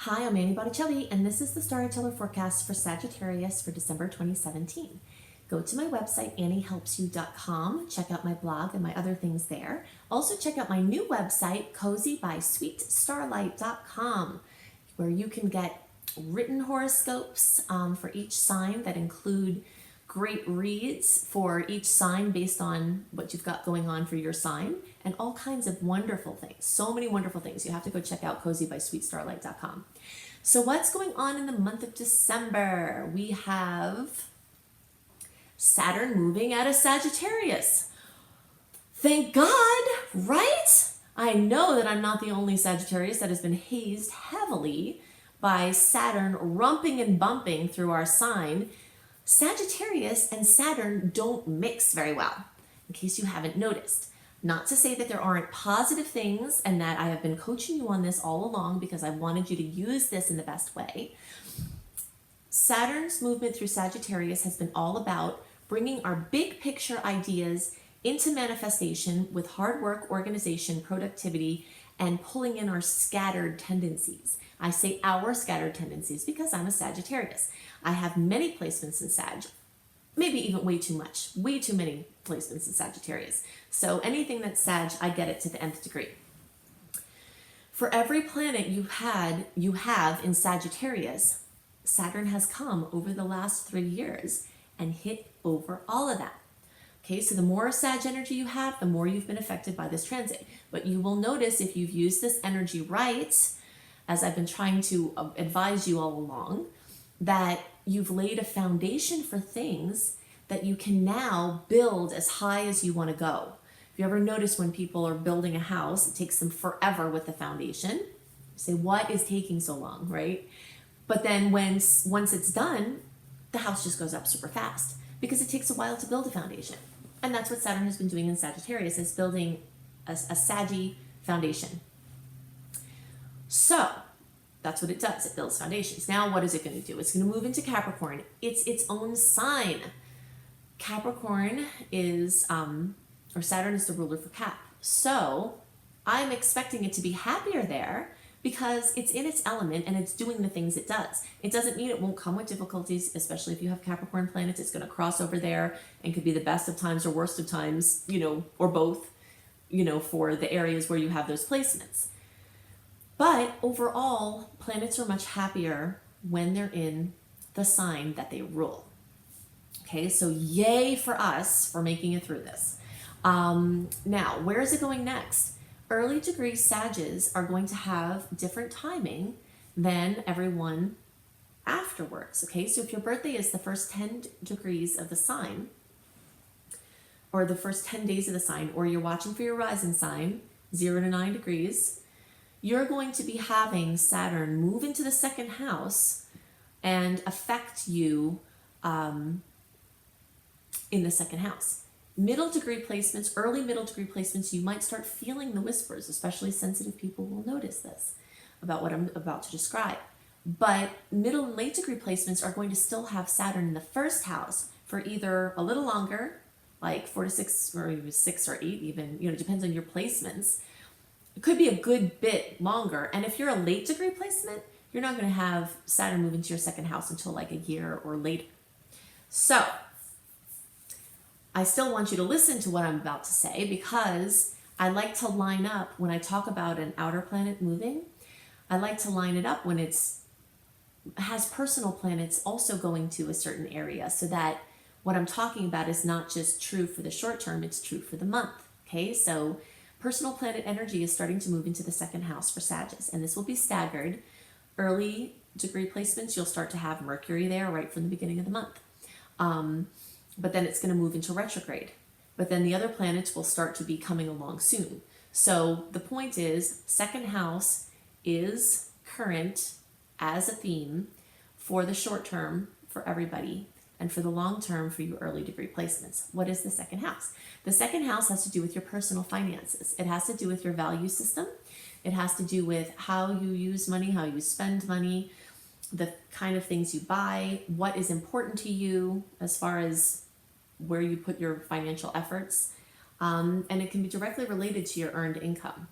Hi, I'm Annie Botticelli, and this is the Storyteller Forecast for Sagittarius for December 2017. Go to my website, anniehelpsyou.com, check out my blog and my other things there. Also check out my new website, cozybysweetstarlight.com, where you can get written horoscopes for each sign that include great reads for each sign based on what you've got going on for your sign, and all kinds of wonderful things. So many wonderful things. You have to go check out cozybysweetstarlight.com. So what's going on in the month of December? We have Saturn moving out of Sagittarius. Thank God, right? I know that I'm not the only Sagittarius that has been hazed heavily by Saturn rumping and bumping through our sign. Sagittarius and Saturn don't mix very well, in case you haven't noticed. Not to say that there aren't positive things and that I have been coaching you on this all along because I wanted you to use this in the best way. Saturn's movement through Sagittarius has been all about bringing our big picture ideas into manifestation with hard work, organization, productivity, and pulling in our scattered tendencies. I say our scattered tendencies because I'm a Sagittarius. I have many placements in Sag, maybe even way too much, way too many placements in Sagittarius. So anything that's Sag, I get it to the nth degree. For every planet you have in Sagittarius, Saturn has come over the last 3 years and hit over all of that. Okay, so the more Sag energy you have, the more you've been affected by this transit. But you will notice if you've used this energy right, as I've been trying to advise you all along, that you've laid a foundation for things that you can now build as high as you want to go. If you ever notice when people are building a house, it takes them forever with the foundation. You say, what is taking so long, right? But then once it's done, the house just goes up super fast because it takes a while to build a foundation. And that's what Saturn has been doing in Sagittarius, is building a saggy foundation. So that's what it does. It builds foundations. Now, what is it going to do? It's going to move into Capricorn. It's its own sign. Capricorn is, or Saturn is the ruler for Cap. So I'm expecting it to be happier there because it's in its element and it's doing the things it does. It doesn't mean it won't come with difficulties, especially if you have Capricorn planets. It's going to cross over there and could be the best of times or worst of times, or both, for the areas where you have those placements. But overall, planets are much happier when they're in the sign that they rule. Okay, so yay for us for making it through this. Now, where is it going next? Early degree Sages are going to have different timing than everyone afterwards. Okay, so if your birthday is the first 10 degrees of the sign, or the first 10 days of the sign, or you're watching for your rising sign, 0 to 9 degrees, you're going to be having Saturn move into the second house and affect you in the second house. Middle degree placements, early middle degree placements, you might start feeling the whispers, especially sensitive people will notice this about what I'm about to describe. But middle and late degree placements are going to still have Saturn in the first house for either a little longer, like 4 to 6, or even 6 or 8 even, it depends on your placements. It could be a good bit longer. And if you're a late degree placement, you're not going to have Saturn move into your second house until like a year or later. So I still want you to listen to what I'm about to say because I like to line up when I talk about an outer planet moving. I like to line it up when it has personal planets also going to a certain area so that what I'm talking about is not just true for the short term, it's true for the month. Okay, so personal planet energy is starting to move into the second house for Sagittarius, and this will be staggered. Early degree placements, you'll start to have Mercury there right from the beginning of the month. But then it's going to move into retrograde. But then the other planets will start to be coming along soon. So the point is, second house is current as a theme for the short term for everybody, and for the long term for your early degree placements. What is the second house? The second house has to do with your personal finances. It has to do with your value system. It has to do with how you use money, how you spend money, the kind of things you buy, what is important to you as far as where you put your financial efforts. And it can be directly related to your earned income.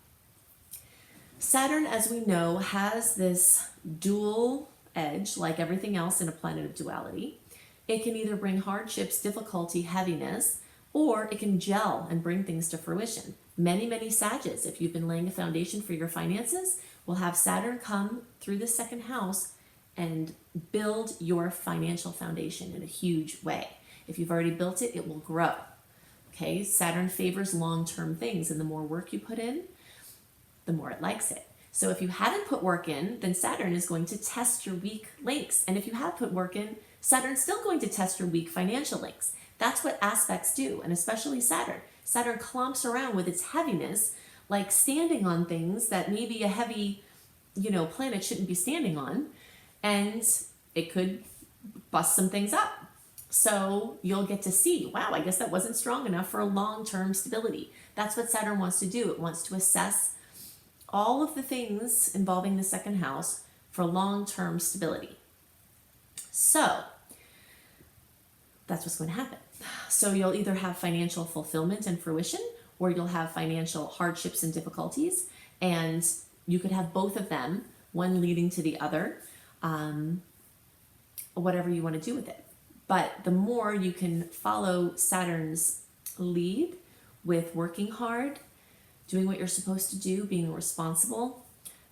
Saturn, as we know, has this dual edge, like everything else in a planet of duality. It can either bring hardships, difficulty, heaviness, or it can gel and bring things to fruition. Many, many Sages, if you've been laying a foundation for your finances, will have Saturn come through the second house and build your financial foundation in a huge way. If you've already built it, it will grow. Okay, Saturn favors long-term things, and the more work you put in, the more it likes it. So if you haven't put work in, then Saturn is going to test your weak links. And if you have put work in, Saturn's still going to test your weak financial links. That's what aspects do, and especially Saturn. Saturn clumps around with its heaviness, like standing on things that maybe a heavy, planet shouldn't be standing on, and it could bust some things up. So you'll get to see, wow, I guess that wasn't strong enough for a long-term stability. That's what Saturn wants to do. It wants to assess all of the things involving the second house for long-term stability. So that's what's going to happen. So you'll either have financial fulfillment and fruition, or you'll have financial hardships and difficulties, and you could have both of them, one leading to the other, whatever you want to do with it. But the more you can follow Saturn's lead with working hard, doing what you're supposed to do, being responsible,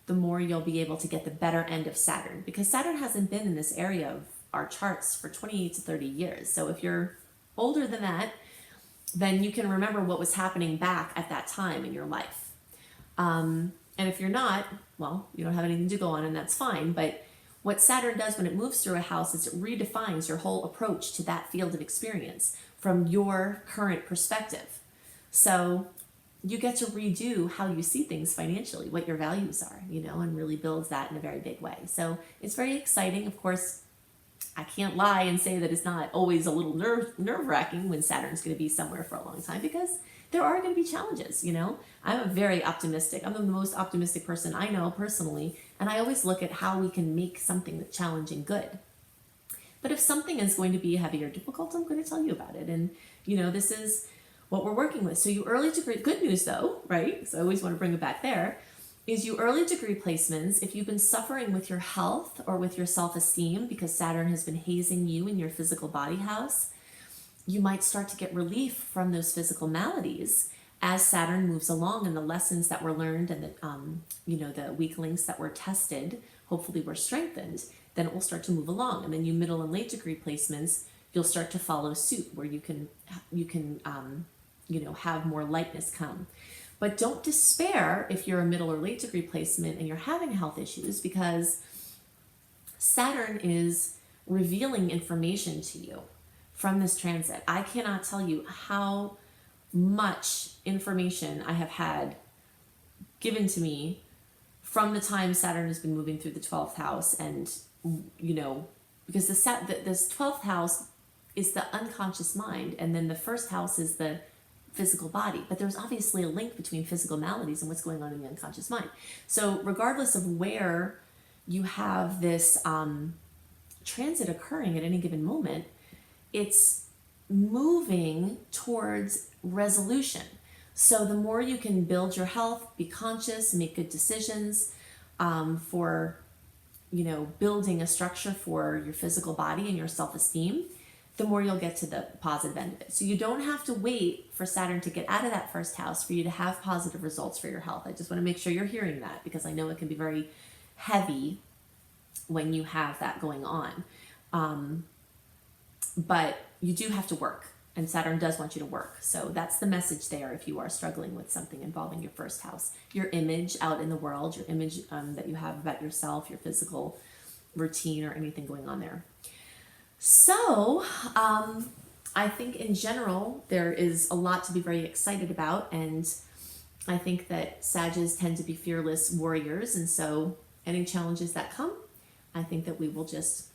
the more you'll be able to get the better end of Saturn. Because Saturn hasn't been in this area of our charts for 28 to 30 years. So if you're older than that, then you can remember what was happening back at that time in your life. And if you're not, well, you don't have anything to go on, and that's fine. But what Saturn does when it moves through a house is it redefines your whole approach to that field of experience from your current perspective. So you get to redo how you see things financially, what your values are, and really builds that in a very big way. So it's very exciting. Of course, I can't lie and say that it's not always a little nerve-wracking when Saturn's going to be somewhere for a long time, because there are going to be challenges, I'm very optimistic. I'm the most optimistic person I know personally, and I always look at how we can make something that's challenging good. But if something is going to be heavy or difficult, I'm going to tell you about it. And, this is what we're working with. So you early degree, good news though, right? So I always want to bring it back there, is you early degree placements, if you've been suffering with your health or with your self-esteem because Saturn has been hazing you in your physical body house, you might start to get relief from those physical maladies as Saturn moves along, and the lessons that were learned and the weak links that were tested, hopefully were strengthened, then it will start to move along. And then you middle and late degree placements, you'll start to follow suit where you can have more lightness come. But don't despair if you're a middle or late degree placement and you're having health issues, because Saturn is revealing information to you from this transit. I cannot tell you how much information I have had given to me from the time Saturn has been moving through the 12th house. And, because this 12th house is the unconscious mind, and then the first house is the physical body. But there's obviously a link between physical maladies and what's going on in the unconscious mind. So regardless of where you have this transit occurring at any given moment, it's moving towards resolution. So the more you can build your health, be conscious, make good decisions for, building a structure for your physical body and your self-esteem, the more you'll get to the positive end of it. So you don't have to wait for Saturn to get out of that first house for you to have positive results for your health. I just want to make sure you're hearing that, because I know it can be very heavy when you have that going on. But you do have to work, and Saturn does want you to work. So that's the message there if you are struggling with something involving your first house. Your image out in the world, your image that you have about yourself, your physical routine, or anything going on there. So I think in general, there is a lot to be very excited about, and I think that Sages tend to be fearless warriors, and so any challenges that come, I think that we will just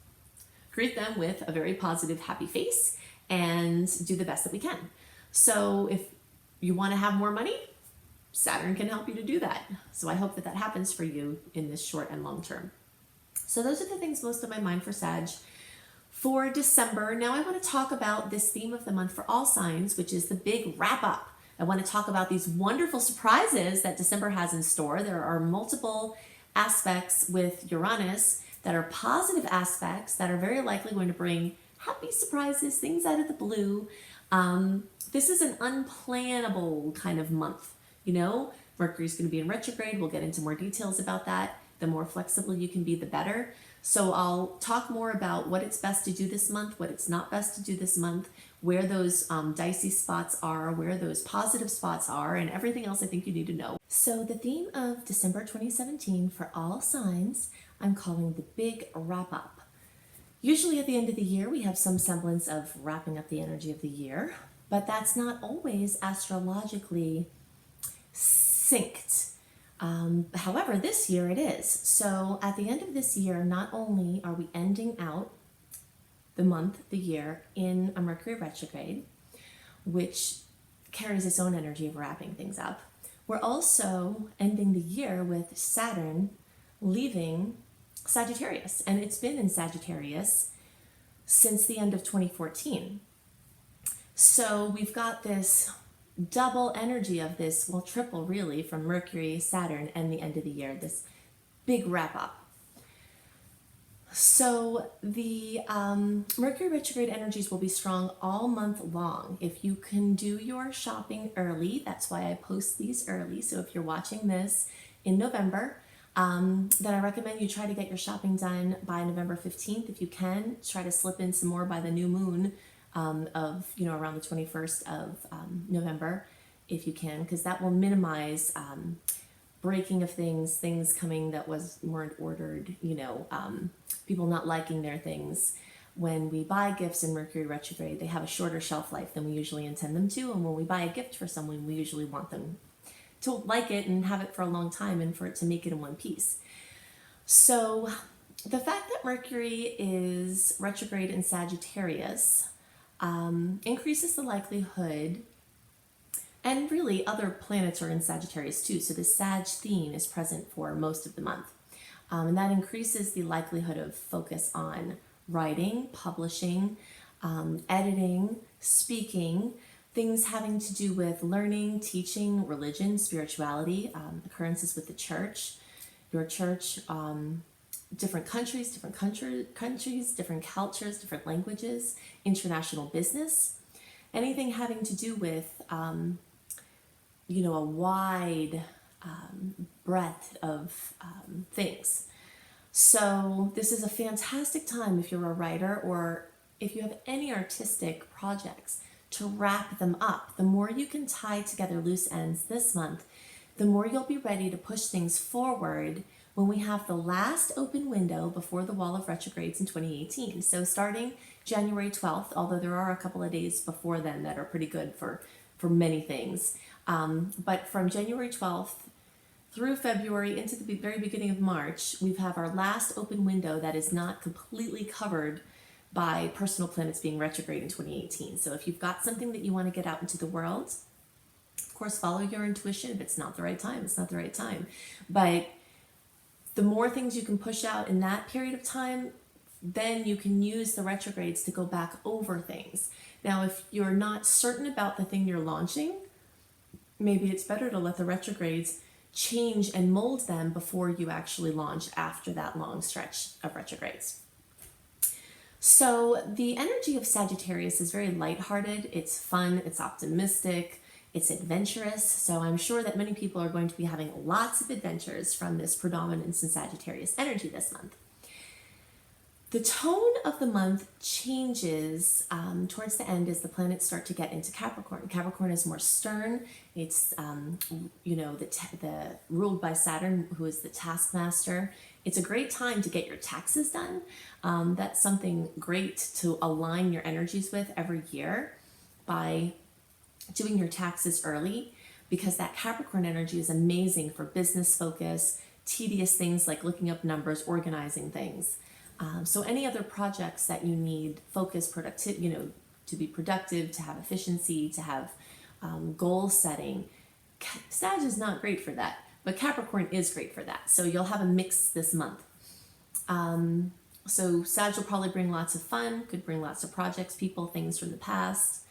greet them with a very positive, happy face and do the best that we can. So if you want to have more money, Saturn can help you to do that. So I hope that that happens for you in this short and long term. So those are the things most of my mind for Sag for December. Now I want to talk about this theme of the month for all signs, which is the big wrap up I want to talk about these wonderful surprises that December has in store. There are multiple aspects with Uranus that are positive aspects that are very likely going to bring happy surprises, things out of the blue. This is an unplannable kind of month, you know? Mercury's going to be in retrograde. We'll get into more details about that. The more flexible you can be, the better. So I'll talk more about what it's best to do this month, what it's not best to do this month, where those dicey spots are, where those positive spots are, and everything else I think you need to know. So the theme of December 2017 for all signs, I'm calling the big wrap up. Usually at the end of the year, we have some semblance of wrapping up the energy of the year, but that's not always astrologically synced. However, this year it is. So at the end of this year, not only are we ending out the month, the year, in a Mercury retrograde, which carries its own energy of wrapping things up, we're also ending the year with Saturn leaving Sagittarius. And it's been in Sagittarius since the end of 2014. So we've got this double energy of this, well, triple really, from Mercury, Saturn, and the end of the year, this big wrap up. So the Mercury retrograde energies will be strong all month long. If you can do your shopping early, that's why I post these early. So if you're watching this in November, then I recommend you try to get your shopping done by November 15th. If you can, try to slip in some more by the new moon of, around the 21st of November, if you can, because that will minimize breaking of things coming that weren't ordered, people not liking their things. When we buy gifts in Mercury retrograde, they have a shorter shelf life than we usually intend them to, and when we buy a gift for someone, we usually want them to like it and have it for a long time and for it to make it in one piece. So the fact that Mercury is retrograde in Sagittarius increases the likelihood, and really other planets are in Sagittarius too, so the Sag theme is present for most of the month. And that increases the likelihood of focus on writing, publishing, editing, speaking, things having to do with learning, teaching, religion, spirituality, occurrences with the church, your church, different countries, different cultures, different languages, international business, anything having to do with, a wide breadth of things. So this is a fantastic time if you're a writer or if you have any artistic projects to wrap them up. The more you can tie together loose ends this month, the more you'll be ready to push things forward when we have the last open window before the wall of retrogrades in 2018. So starting January 12th, although there are a couple of days before then that are pretty good for many things. But from January 12th through February into the very beginning of March, we have our last open window that is not completely covered by personal planets being retrograde in 2018. So if you've got something that you want to get out into the world, of course, follow your intuition. If it's not the right time, it's not the right time. But the more things you can push out in that period of time, then you can use the retrogrades to go back over things. Now, if you're not certain about the thing you're launching, maybe it's better to let the retrogrades change and mold them before you actually launch after that long stretch of retrogrades. So the energy of Sagittarius is very lighthearted. It's fun, it's optimistic, it's adventurous. So I'm sure that many people are going to be having lots of adventures from this predominance in Sagittarius energy this month. The tone of the month changes towards the end as the planets start to get into Capricorn. Capricorn is more stern. It's, ruled by Saturn, who is the taskmaster. It's a great time to get your taxes done. That's something great to align your energies with every year by doing your taxes early, because that Capricorn energy is amazing for business focus, tedious things like looking up numbers, organizing things. So any other projects that you need focus, to be productive, to have efficiency, to have goal setting, Sag is not great for that, but Capricorn is great for that. So you'll have a mix this month. So Sag will probably bring lots of fun, could bring lots of projects, people, things from the past.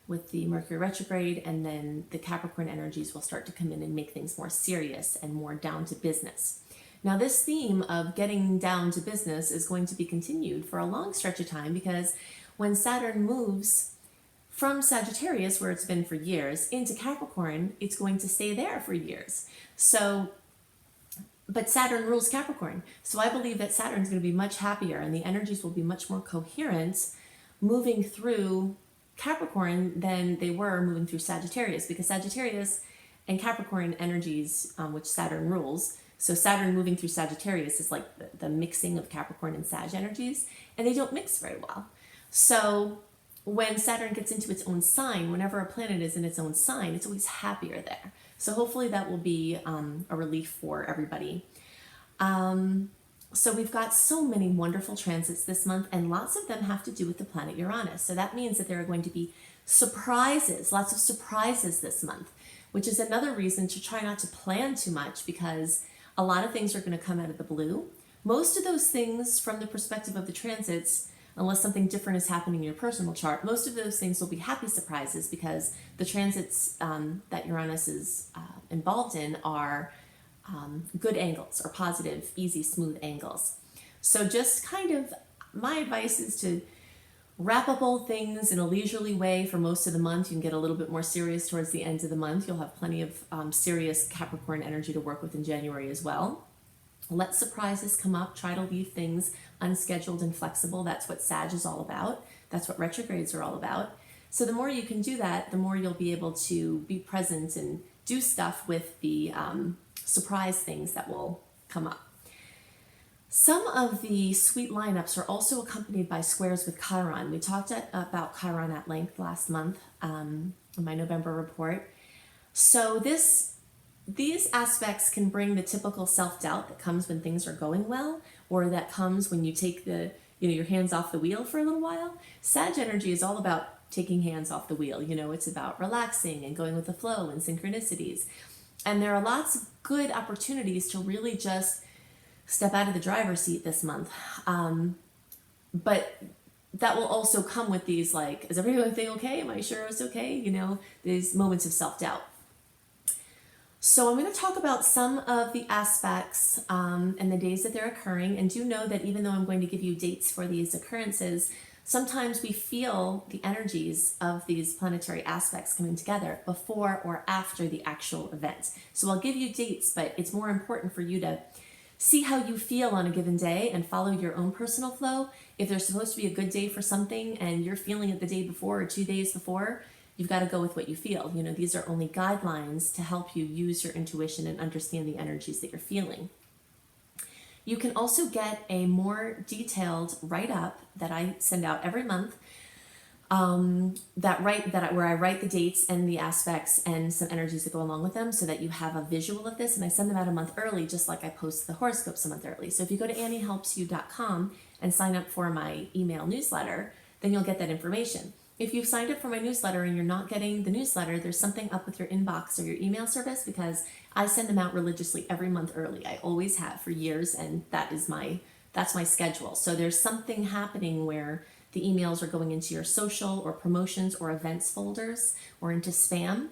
with the Mercury retrograde, and then the Capricorn energies will start to come in and make things more serious and more down to business. Now, this theme of getting down to business is going to be continued for a long stretch of time, because when Saturn moves from Sagittarius, where it's been for years, into Capricorn, it's going to stay there for years. So, but Saturn rules Capricorn. So I believe that Saturn's going to be much happier and the energies will be much more coherent moving through Capricorn than they were moving through Sagittarius, because Sagittarius and Capricorn energies, which Saturn rules, so Saturn moving through Sagittarius is like the mixing of Capricorn and Sag energies, and they don't mix very well. So when Saturn gets into its own sign, whenever a planet is in its own sign, it's always happier there. So hopefully that will be a relief for everybody. So we've got so many wonderful transits this month, and lots of them have to do with the planet Uranus. So that means that there are going to be surprises, lots of surprises this month, which is another reason to try not to plan too much, because a lot of things are going to come out of the blue. Most of those things, from the perspective of the transits, unless something different is happening in your personal chart, most of those things will be happy surprises, because the transits that Uranus is involved in are good angles, or positive, easy, smooth angles. So just kind of, my advice is to wrap up all things in a leisurely way for most of the month. You can get a little bit more serious towards the end of the month. You'll have plenty of serious Capricorn energy to work with in January as well. Let surprises come up. Try to leave things unscheduled and flexible. That's what Sag is all about. That's what retrogrades are all about. So the more you can do that, the more you'll be able to be present and do stuff with the surprise things that will come up. Some of the sweet lineups are also accompanied by squares with Chiron. We talked about Chiron at length last month in my November report. So these aspects can bring the typical self-doubt that comes when things are going well, or that comes when you take your hands off the wheel for a little while. Sag energy is all about taking hands off the wheel. It's about relaxing and going with the flow and synchronicities. And there are lots of good opportunities to really just step out of the driver's seat this month. But that will also come with these, like, is everything okay? Am I sure it's okay? These moments of self-doubt. So I'm going to talk about some of the aspects and the days that they're occurring. And do know that even though I'm going to give you dates for these occurrences, sometimes we feel the energies of these planetary aspects coming together before or after the actual event. So I'll give you dates, but it's more important for you to see how you feel on a given day and follow your own personal flow. If there's supposed to be a good day for something and you're feeling it the day before or 2 days before, you've got to go with what you feel. These are only guidelines to help you use your intuition and understand the energies that you're feeling. You can also get a more detailed write-up that I send out every month, where I write the dates and the aspects and some energies that go along with them, so that you have a visual of this. And I send them out a month early, just like I post the horoscopes a month early. So if you go to anniehelpsyou.com and sign up for my email newsletter, then you'll get that information. If you've signed up for my newsletter and you're not getting the newsletter, there's something up with your inbox or your email service, because I send them out religiously every month early. I always have for years, and that's my schedule. So there's something happening where the emails are going into your social or promotions or events folders or into spam,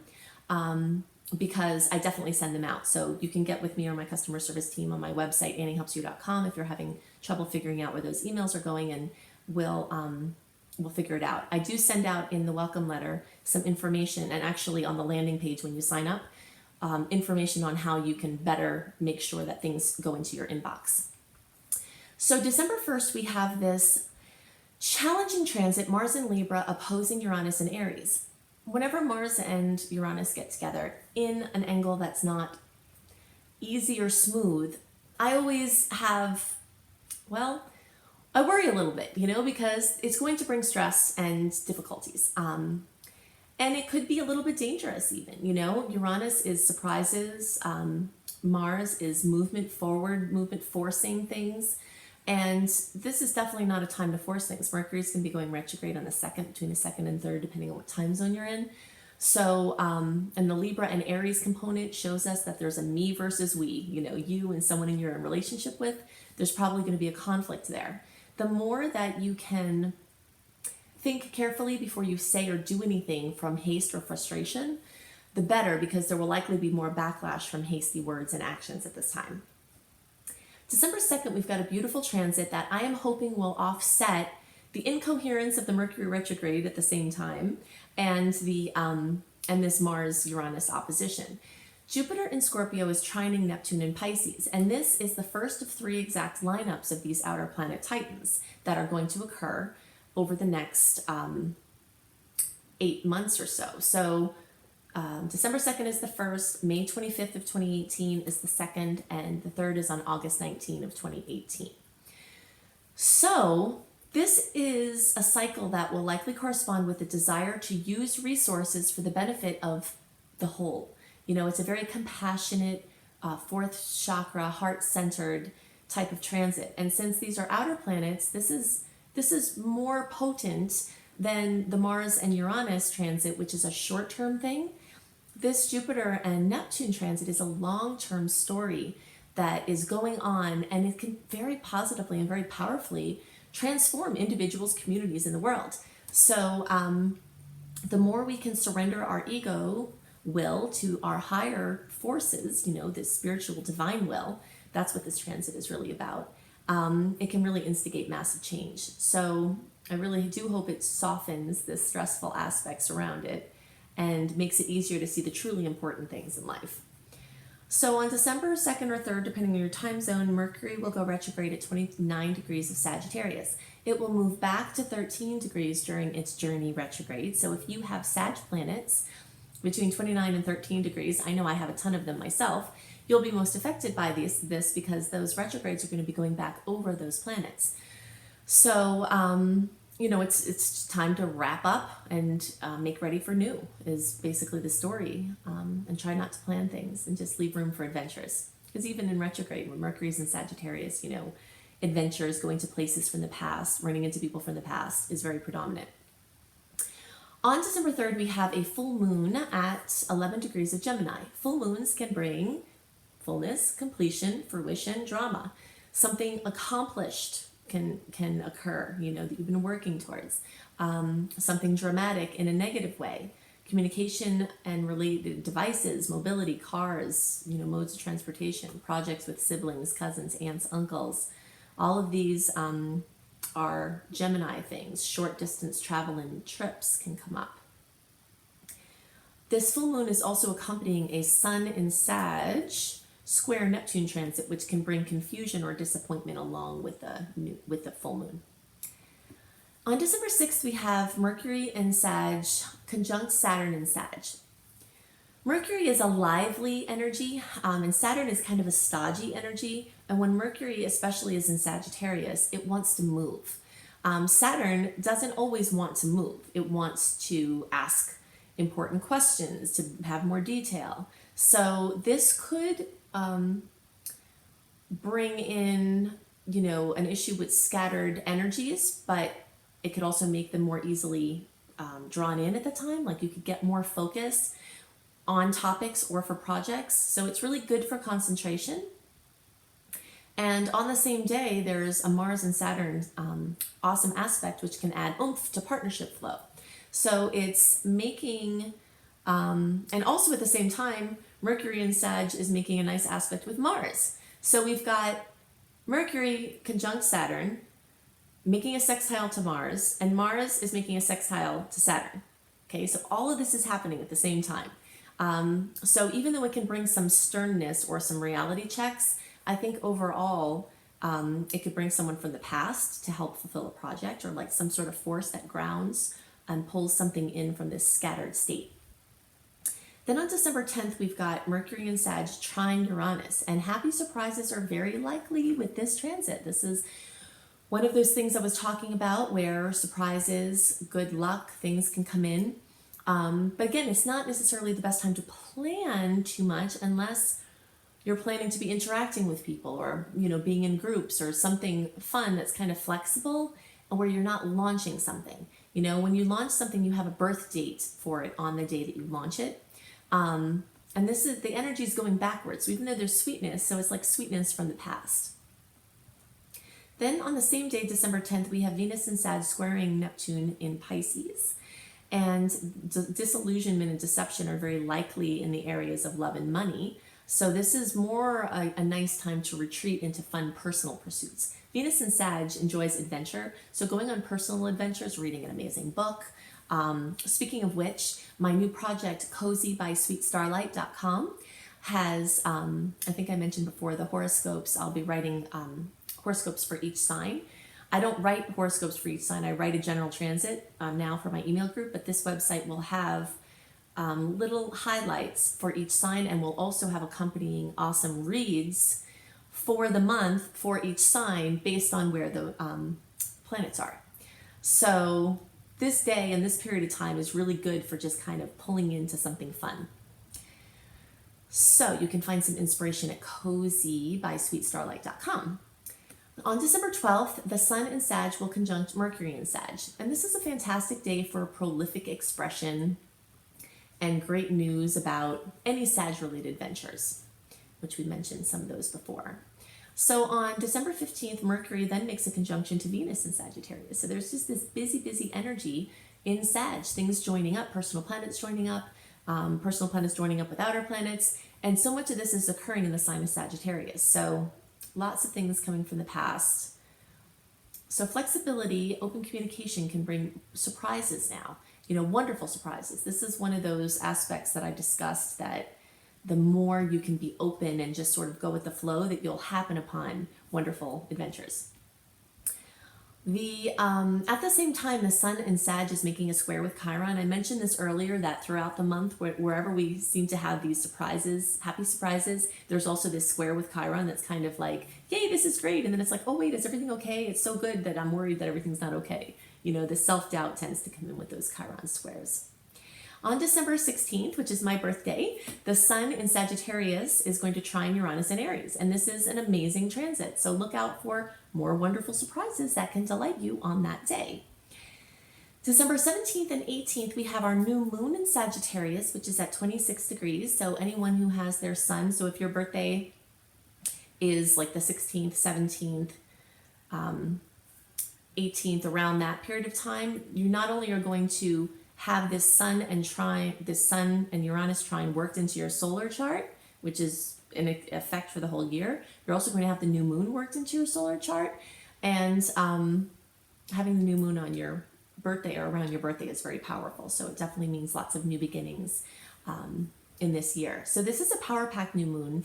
because I definitely send them out. So you can get with me or my customer service team on my website, anniehelpsyou.com, if you're having trouble figuring out where those emails are going, and we'll figure it out. I do send out in the welcome letter some information, and actually on the landing page when you sign up, information on how you can better make sure that things go into your inbox. So December 1st, we have this challenging transit, Mars in Libra opposing Uranus in Aries. Whenever Mars and Uranus get together in an angle that's not easy or smooth, I always have, I worry a little bit, because it's going to bring stress and difficulties. And it could be a little bit dangerous even, Uranus is surprises. Mars is movement forward, movement forcing things. And this is definitely not a time to force things. Mercury's going to be going retrograde on the 2nd, between the 2nd and 3rd, depending on what time zone you're in. So, and the Libra and Aries component shows us that there's a me versus we, you and someone you're in relationship with, there's probably going to be a conflict there. The more that you can think carefully before you say or do anything from haste or frustration, the better, because there will likely be more backlash from hasty words and actions at this time. December 2nd, we've got a beautiful transit that I am hoping will offset the incoherence of the Mercury retrograde at the same time and this Mars-Uranus opposition. Jupiter in Scorpio is trining Neptune in Pisces, and this is the first of 3 exact lineups of these outer planet titans that are going to occur over the next 8 months or so. So December 2nd is the first, May 25th of 2018 is the second, and the third is on August 19 of 2018. So this is a cycle that will likely correspond with the desire to use resources for the benefit of the whole. You know, it's a very compassionate, fourth chakra, heart-centered type of transit. And since these are outer planets, this is more potent than the Mars and Uranus transit, which is a short-term thing. This Jupiter and Neptune transit is a long-term story that is going on, and it can very positively and very powerfully transform individuals, communities in the world. So the more we can surrender our ego will to our higher forces, you know, this spiritual divine will, that's what this transit is really about. It can really instigate massive change. So I really do hope it softens the stressful aspects around it and makes it easier to see the truly important things in life. So on December 2nd or 3rd, depending on your time zone, Mercury will go retrograde at 29 degrees of Sagittarius. It will move back to 13 degrees during its journey retrograde. So if you have Sag planets between 29 and 13 degrees, I know I have a ton of them myself, you'll be most affected by this because those retrogrades are going to be going back over those planets. So, you know, it's time to wrap up and make ready for new is basically the story, and try not to plan things and just leave room for adventures. Because even in retrograde, when Mercury's in Sagittarius, you know, adventures, going to places from the past, running into people from the past is very predominant. On December 3rd, we have a full moon at 11 degrees of Gemini. Full moons can bring fullness, completion, fruition, drama. Something accomplished can occur, you know, that you've been working towards. Something dramatic in a negative way. Communication and related devices, mobility, cars, you know, modes of transportation, projects with siblings, cousins, aunts, uncles. All of these are Gemini things. Short distance travel and trips can come up. This full moon is also accompanying a Sun in Sag square Neptune transit, which can bring confusion or disappointment along with the full moon. On December 6th, we have Mercury in Sag conjunct Saturn in Sag. Mercury is a lively energy, and Saturn is kind of a stodgy energy. And when Mercury especially is in Sagittarius, it wants to move. Saturn doesn't always want to move. It wants to ask important questions, to have more detail. So this could bring in, you know, an issue with scattered energies, but it could also make them more easily drawn in at the time. Like you could get more focus on topics or for projects. So it's really good for concentration. And on the same day, there's a Mars and Saturn awesome aspect, which can add oomph to partnership flow. So it's making, and also at the same time, Mercury in Sag is making a nice aspect with Mars. So we've got Mercury conjunct Saturn, making a sextile to Mars, and Mars is making a sextile to Saturn. Okay, so all of this is happening at the same time. So even though it can bring some sternness or some reality checks, I think overall it could bring someone from the past to help fulfill a project, or like some sort of force that grounds and pulls something in from this scattered state. Then on December 10th, we've got Mercury in Sag trine Uranus, and happy surprises are very likely with this transit. This is one of those things I was talking about where surprises, good luck, things can come in. But again, it's not necessarily the best time to plan too much unless you're planning to be interacting with people, or, you know, being in groups or something fun that's kind of flexible and where you're not launching something. You know, when you launch something, you have a birth date for it on the day that you launch it. And this is, the energy is going backwards. So even though there's sweetness, so it's like sweetness from the past. Then on the same day, December 10th, we have Venus and Sag squaring Neptune in Pisces. And disillusionment and deception are very likely in the areas of love and money. So this is more a nice time to retreat into fun personal pursuits. Venus and Sag enjoys adventure, so going on personal adventures, reading an amazing book. Speaking of which, my new project, cozybysweetstarlight.com, has, I think I mentioned before, the horoscopes. I'll be writing horoscopes for each sign. I don't write horoscopes for each sign. I write a general transit now for my email group, but this website will have little highlights for each sign, and we'll also have accompanying awesome reads for the month for each sign based on where the planets are. So this day and this period of time is really good for just kind of pulling into something fun. So you can find some inspiration at cozybysweetstarlight.com. On December 12th, the Sun in Sag will conjunct Mercury in Sag. And this is a fantastic day for prolific expression and great news about any Sag-related ventures, which we mentioned some of those before. So on December 15th, Mercury then makes a conjunction to Venus in Sagittarius. So there's just this busy energy in Sag, things joining up, personal planets joining up, personal planets joining up with outer planets. And so much of this is occurring in the sign of Sagittarius. So lots of things coming from the past. So flexibility, open communication can bring surprises now, wonderful surprises. This is one of those aspects that I discussed, that the more you can be open and just sort of go with the flow, that you'll happen upon wonderful adventures. At the same time, the Sun in Sag is making a square with Chiron. I mentioned this earlier, that throughout the month, wherever we seem to have these surprises, happy surprises, there's also this square with Chiron that's kind of like, yay, this is great. And then it's like, oh wait, is everything okay? It's so good that I'm worried that everything's not okay. The self-doubt tends to come in with those Chiron squares. On December 16th, which is my birthday, the Sun in Sagittarius is going to trine Uranus in Aries. And this is an amazing transit. So look out for more wonderful surprises that can delight you on that day. December 17th and 18th, we have our new moon in Sagittarius, which is at 26 degrees. So anyone who has their sun, so if your birthday is like the 16th, 17th, 18th, around that period of time, you not only are going to have this Sun and Uranus trine worked into your solar chart, which is in effect for the whole year. You're also going to have the new moon worked into your solar chart, and having the new moon on your birthday or around your birthday is very powerful. So it definitely means lots of new beginnings in this year. So this is a power-packed new moon.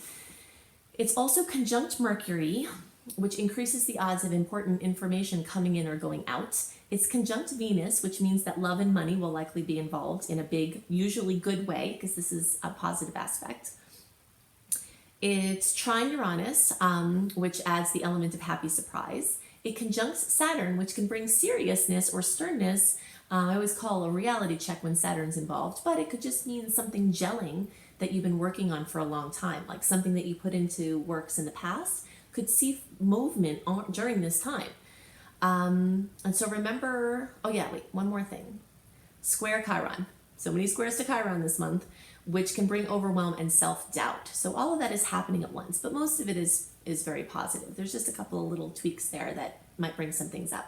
It's also conjunct Mercury, which increases the odds of important information coming in or going out. It's conjunct Venus, which means that love and money will likely be involved in a big, usually good way, because this is a positive aspect. It's trine Uranus, which adds the element of happy surprise. It conjuncts Saturn, which can bring seriousness or sternness. I always call a reality check when Saturn's involved, but it could just mean something gelling that you've been working on for a long time, like something that you put into works in the past could see movement during this time. And so remember, one more thing. Square Chiron. So many squares to Chiron this month, which can bring overwhelm and self-doubt. So all of that is happening at once, but most of it is very positive. There's just a couple of little tweaks there that might bring some things up.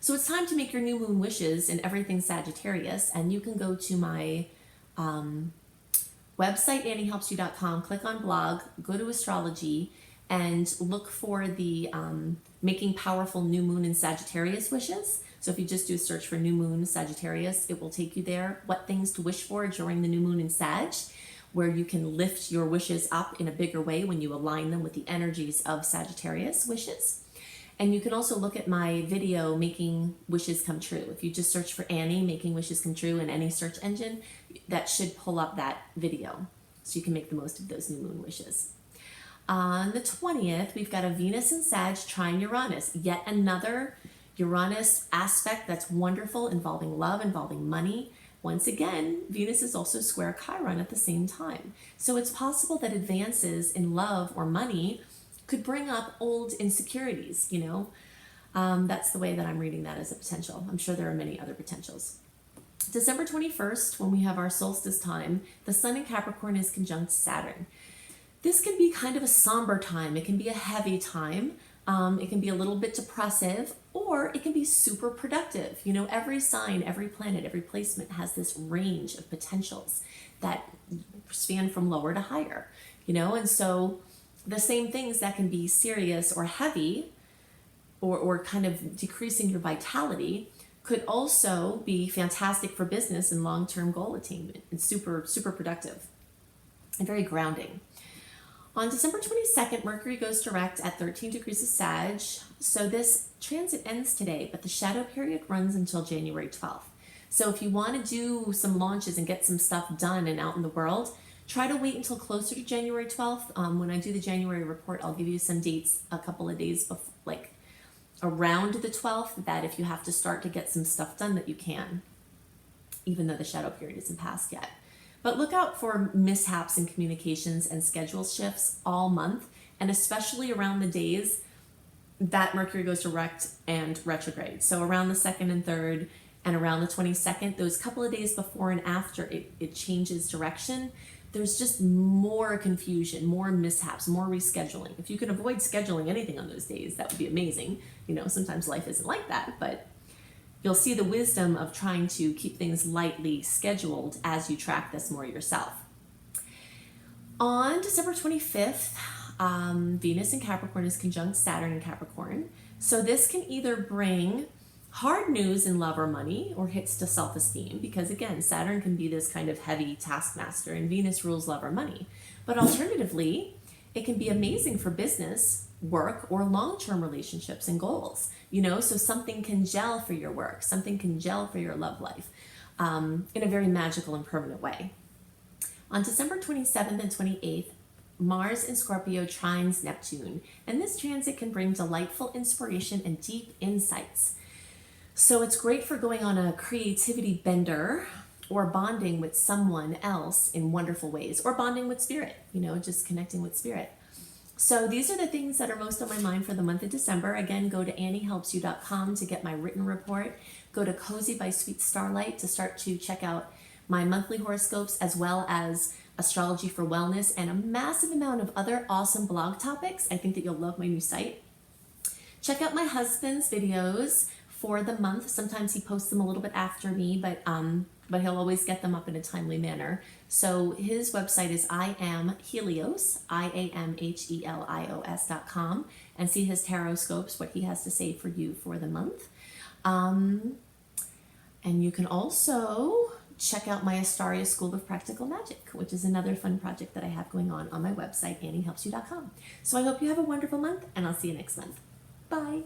So it's time to make your new moon wishes in everything Sagittarius, and you can go to my website, anniehelpsyou.com, click on blog, go to Astrology, and look for the Making Powerful New Moon in Sagittarius Wishes. So if you just do a search for New Moon Sagittarius, it will take you there. What things to wish for during the new moon in Sag, where you can lift your wishes up in a bigger way when you align them with the energies of Sagittarius Wishes. And you can also look at my video, Making Wishes Come True. If you just search for Annie, Making Wishes Come True in any search engine, that should pull up that video. So you can make the most of those new moon wishes. On the 20th, we've got a Venus in Sag trine Uranus, yet another Uranus aspect that's wonderful, involving love, involving money. Once again, Venus is also square Chiron at the same time. So it's possible that advances in love or money could bring up old insecurities, That's the way that I'm reading that as a potential. I'm sure there are many other potentials. December 21st, when we have our solstice time, the Sun in Capricorn is conjunct Saturn. This can be kind of a somber time. It can be a heavy time. It can be a little bit depressive, or it can be super productive. You know, every sign, every planet, every placement has this range of potentials that span from lower to higher, you know, and so the same things that can be serious or heavy or kind of decreasing your vitality could also be fantastic for business and long-term goal attainment and super, super productive and very grounding. On December 22nd, Mercury goes direct at 13 degrees of Sag. So this transit ends today, but the shadow period runs until January 12th. So if you want to do some launches and get some stuff done and out in the world, try to wait until closer to January 12th. When I do the January report, I'll give you some dates a couple of days before, like around the 12th, that if you have to start to get some stuff done that you can, even though the shadow period isn't passed yet. But look out for mishaps in communications and schedule shifts all month, and especially around the days that Mercury goes direct and retrograde. So around the 2nd and 3rd and around the 22nd, those couple of days before and after it changes direction, there's just more confusion, more mishaps, more rescheduling. If you could avoid scheduling anything on those days, that would be amazing. You know, sometimes life isn't like that, but you'll see the wisdom of trying to keep things lightly scheduled as you track this more yourself. On December 25th, Venus in Capricorn is conjunct Saturn in Capricorn. So this can either bring hard news in love or money, or hits to self-esteem, because again, Saturn can be this kind of heavy taskmaster and Venus rules love or money. But alternatively, it can be amazing for business, work, or long-term relationships and goals. You know, so something can gel for your work, something can gel for your love life in a very magical and permanent way. On December 27th and 28th, Mars in Scorpio trines Neptune, and this transit can bring delightful inspiration and deep insights. So it's great for going on a creativity bender or bonding with someone else in wonderful ways, or bonding with spirit, you know, just connecting with spirit. So these are the things that are most on my mind for the month of December. Again, go to anniehelpsyou.com to get my written report. Go to Cozy by Sweet Starlight to start to check out my monthly horoscopes, as well as Astrology for Wellness and a massive amount of other awesome blog topics. I think that you'll love my new site. Check out my husband's videos for the month. Sometimes he posts them a little bit after me, but he'll always get them up in a timely manner. So his website is IamHelios, IamHelios.com, and see his tarot scopes, what he has to say for you for the month. And you can also check out my Astaria School of Practical Magic, which is another fun project that I have going on my website, anniehelpsyou.com. So I hope you have a wonderful month, and I'll see you next month. Bye.